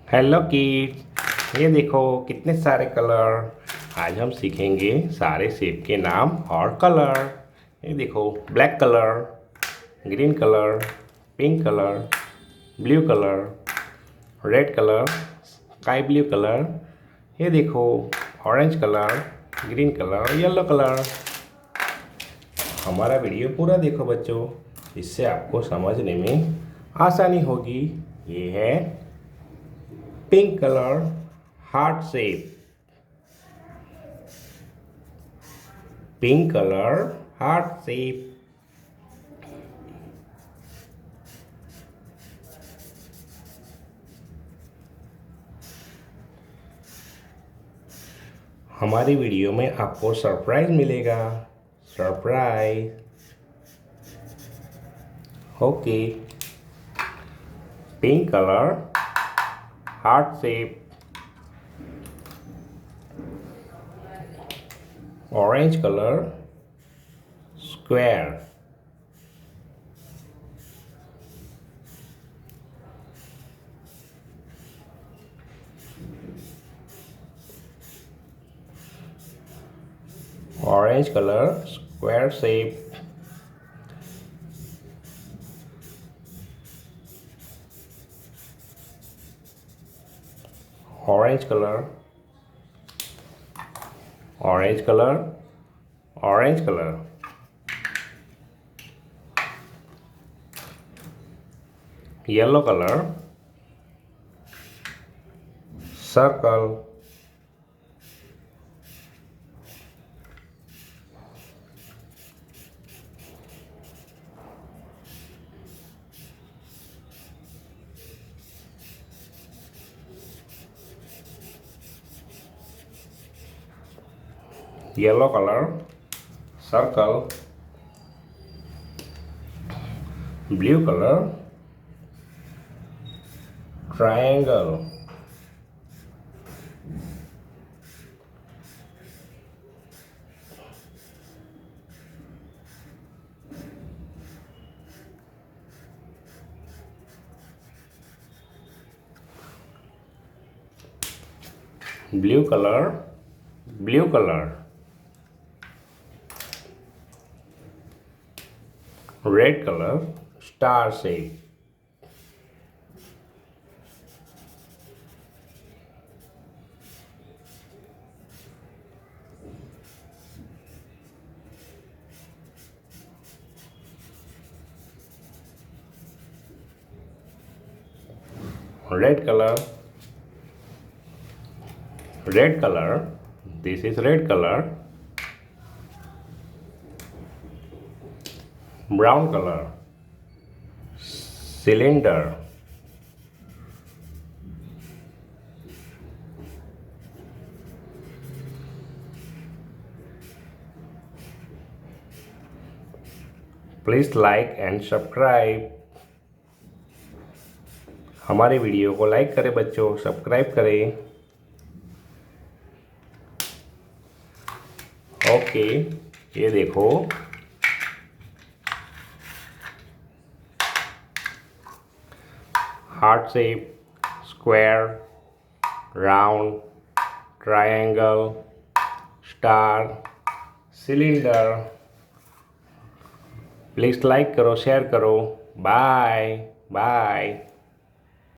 Hello kids, ये देखो कितने सारे कलर। आज हम सीखेंगे सारे शेप के नाम और कलर। ये देखो, black colour, green colour, pink colour, blue colour, red colour, sky blue colour. ये देखो, orange colour, green colour, yellow colour. हमारा वीडियो पूरा देखो बच्चों, इससे आपको समझने में आसानी होगी। ये है pink colour, heart shape. Pink colour, heart shape. हमारी वीडियो में आपको सरप्राइज मिलेगा। Surprise. Okay. Pink colour, heart shape. Orange color, square. Orange color, square shape. Orange color, orange color, orange color. Yellow color, circle. Yellow color, circle. Blue color, triangle. Blue color, blue color. Red color, star shape. Red color, red color. This is red color. Brown color, cylinder. Please like and subscribe. हमारे video को like करें बच्चों, subscribe करें। Okay, ये देखो, heart shape, square, round, triangle, star, cylinder. Please like करो, share करो। Bye bye.